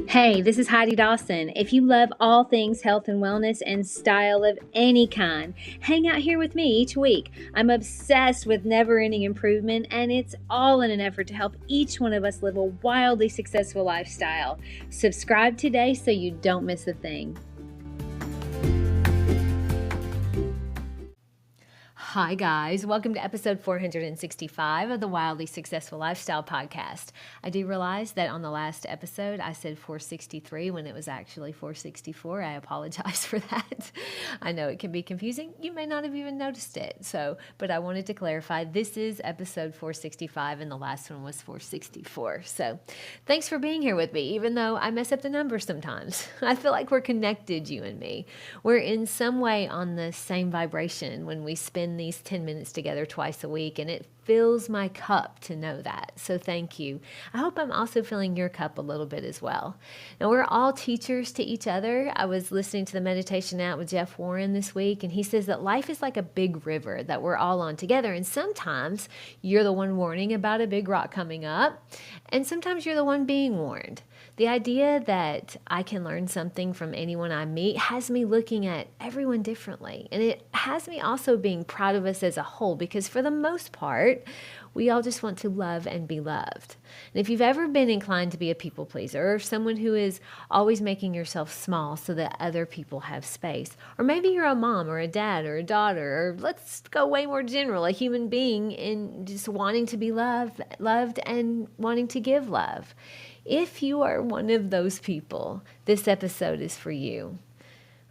Hey, this is Heidi Dawson. If you love all things health and wellness and style of any kind, hang out here with me each week. I'm obsessed with never ending improvement, and it's all in an effort to help each one of us live a wildly successful lifestyle. Subscribe today so you don't miss a thing. Hi, guys. Welcome to episode 465 of the Wildly Successful Lifestyle Podcast. I do realize that on the last episode, I said 463 when it was actually 464. I apologize for that. I know it can be confusing. You may not have even noticed it. But I wanted to clarify, this is episode 465 and the last one was 464. So thanks for being here with me, even though I mess up the numbers sometimes. I feel like we're connected, you and me. We're in some way on the same vibration when we spend these 10 minutes together twice a week, and it fills my cup to know that. So thank you. I hope I'm also filling your cup a little bit as well. Now, we're all teachers to each other. I was listening to the meditation out with Jeff Warren this week, and he says that life is like a big river that we're all on together. And sometimes you're the one warning about a big rock coming up, and sometimes you're the one being warned. The idea that I can learn something from anyone I meet has me looking at everyone differently. And it has me also being proud of us as a whole, because for the most part, we all just want to love and be loved. And if you've ever been inclined to be a people pleaser, or someone who is always making yourself small so that other people have space, or maybe you're a mom or a dad or a daughter, or let's go way more general, a human being in just wanting to be loved and wanting to give love. If you are one of those people, this episode is for you.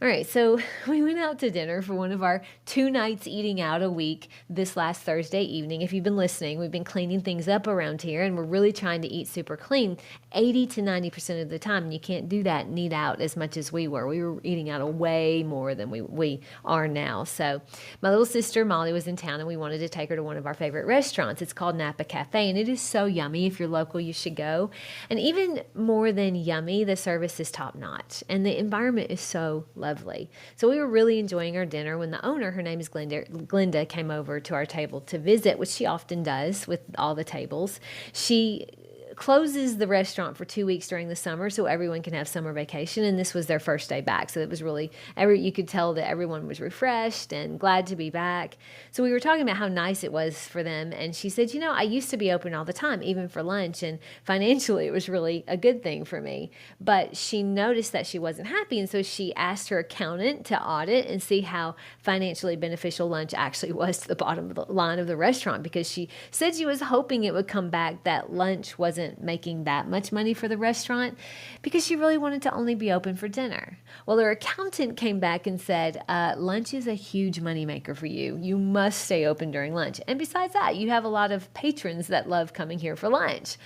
All right, so we went out to dinner for one of our 2 nights eating out a week this last Thursday evening. If you've been listening, we've been cleaning things up around here, and we're really trying to eat super clean 80 to 90% of the time. And you can't do that and eat out as much as we were. We were eating out way more than we are now. So my little sister Molly was in town, and we wanted to take her to one of our favorite restaurants. It's called Napa Cafe, and it is so yummy. If you're local, you should go. And even more than yummy, the service is top notch, and the environment is so lovely. So we were really enjoying our dinner when the owner, her name is Glenda, came over to our table to visit, which she often does with all the tables. She closes the restaurant for 2 weeks during the summer so everyone can have summer vacation, and this was their first day back. So it was really, you could tell that everyone was refreshed and glad to be back. So we were talking about how nice it was for them, and she said, I used to be open all the time, even for lunch, and financially it was really a good thing for me. But she noticed that she wasn't happy, and so she asked her accountant to audit and see how financially beneficial lunch actually was to the bottom of the line of the restaurant, because she said she was hoping it would come back that lunch wasn't making that much money for the restaurant, because she really wanted to only be open for dinner. Well, her accountant came back and said, lunch is a huge moneymaker for you. You must stay open during lunch. And besides that, you have a lot of patrons that love coming here for lunch.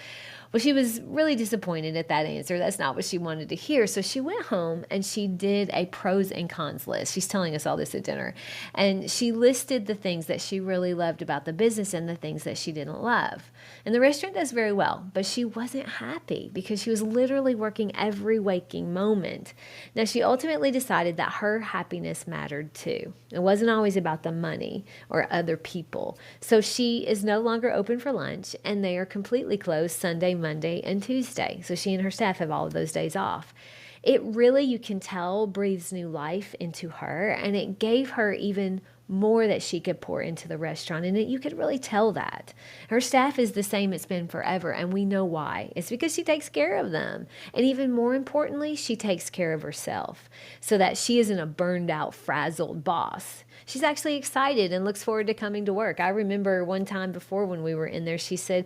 Well, she was really disappointed at that answer. That's not what she wanted to hear. So she went home and she did a pros and cons list. She's telling us all this at dinner. And she listed the things that she really loved about the business and the things that she didn't love. And the restaurant does very well, but she wasn't happy because she was literally working every waking moment. Now, she ultimately decided that her happiness mattered too. It wasn't always about the money or other people. So she is no longer open for lunch, and they are completely closed Sunday, Monday, and Tuesday. So she and her staff have all of those days off. It really, you can tell, breathes new life into her, and it gave her even more that she could pour into the restaurant, and you could really tell that. Her staff is the same it's been forever, and we know why. It's because she takes care of them. And even more importantly, she takes care of herself so that she isn't a burned out, frazzled boss. She's actually excited and looks forward to coming to work. I remember one time before when we were in there, she said,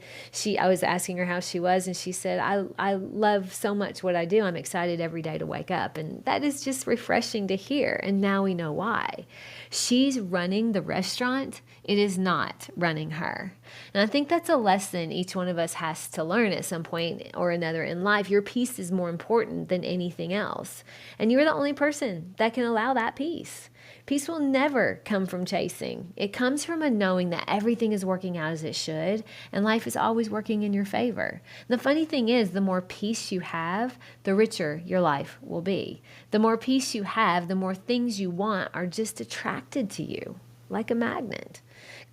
I was asking her how she was, and she said, I love so much what I do. I'm excited every day to wake up. And that is just refreshing to hear. And now we know why. She's running the restaurant. It is not running her. And I think that's a lesson each one of us has to learn at some point or another in life. Your peace is more important than anything else. And you're the only person that can allow that peace. Peace will never come from chasing. It comes from a knowing that everything is working out as it should, and life is always working in your favor. The funny thing is, the more peace you have, the richer your life will be. The more peace you have, the more things you want are just attracted to you, like a magnet.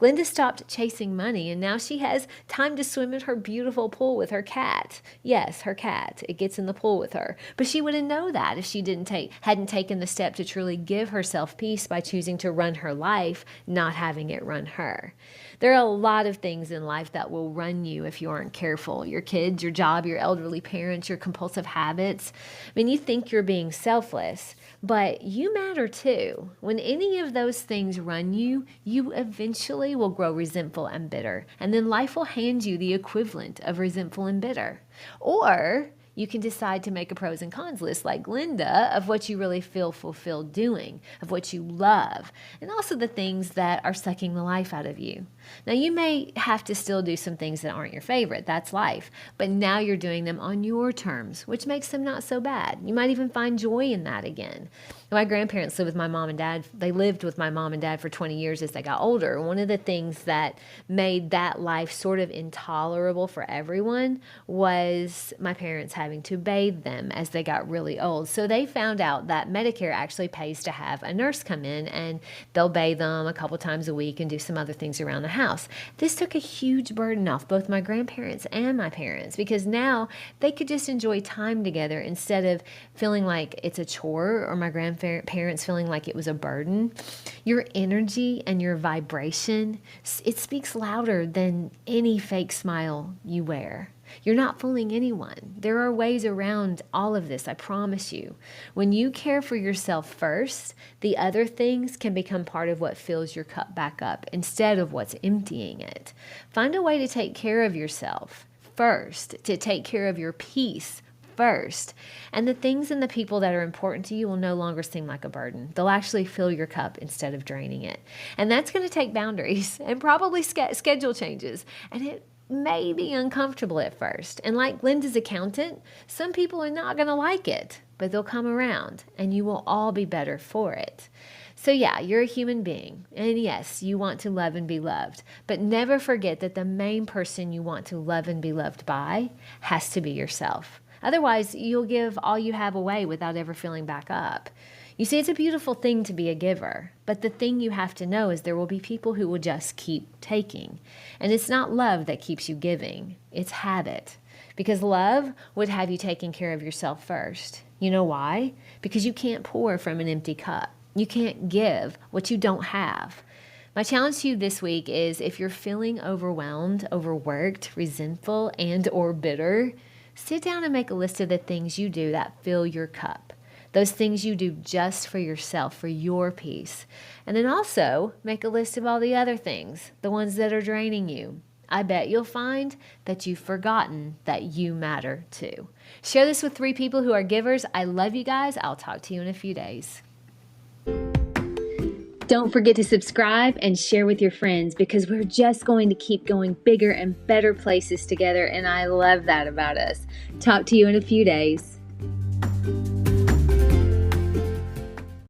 Glenda stopped chasing money, and now she has time to swim in her beautiful pool with her cat. Yes, her cat. It gets in the pool with her. But she wouldn't know that if she hadn't taken the step to truly give herself peace by choosing to run her life, not having it run her. There are a lot of things in life that will run you if you aren't careful. Your kids, your job, your elderly parents, your compulsive habits. I mean, you think you're being selfless, but you matter too. When any of those things run you, you eventually will grow resentful and bitter. And then life will hand you the equivalent of resentful and bitter. Or you can decide to make a pros and cons list like Glenda of what you really feel fulfilled doing, of what you love, and also the things that are sucking the life out of you. Now, you may have to still do some things that aren't your favorite. That's life. But now you're doing them on your terms, which makes them not so bad. You might even find joy in that again. My grandparents lived with my mom and dad. They lived with my mom and dad for 20 years as they got older. One of the things that made that life sort of intolerable for everyone was my parents having to bathe them as they got really old. So they found out that Medicare actually pays to have a nurse come in, and they'll bathe them a couple times a week and do some other things around the house. This took a huge burden off both my grandparents and my parents, because now they could just enjoy time together instead of feeling like it's a chore or my grandparents feeling like it was a burden. Your energy and your vibration, it speaks louder than any fake smile you wear. You're not fooling anyone. There are ways around all of this, I promise you. When you care for yourself first, the other things can become part of what fills your cup back up instead of what's emptying it. Find a way to take care of yourself first, to take care of your peace first. And the things and the people that are important to you will no longer seem like a burden. They'll actually fill your cup instead of draining it. And that's going to take boundaries and probably schedule changes. And it may be uncomfortable at first. And like Glenda's accountant, some people are not going to like it, but they'll come around and you will all be better for it. So yeah, you're a human being. And yes, you want to love and be loved. But never forget that the main person you want to love and be loved by has to be yourself. Otherwise, you'll give all you have away without ever filling back up. You see, it's a beautiful thing to be a giver, but the thing you have to know is there will be people who will just keep taking. And it's not love that keeps you giving, it's habit. Because love would have you taking care of yourself first. You know why? Because you can't pour from an empty cup. You can't give what you don't have. My challenge to you this week is if you're feeling overwhelmed, overworked, resentful, and or bitter, sit down and make a list of the things you do that fill your cup. Those things you do just for yourself, for your peace. And then also make a list of all the other things, the ones that are draining you. I bet you'll find that you've forgotten that you matter too. Share this with 3 people who are givers. I love you guys. I'll talk to you in a few days. Don't forget to subscribe and share with your friends, because we're just going to keep going bigger and better places together, and I love that about us. Talk to you in a few days.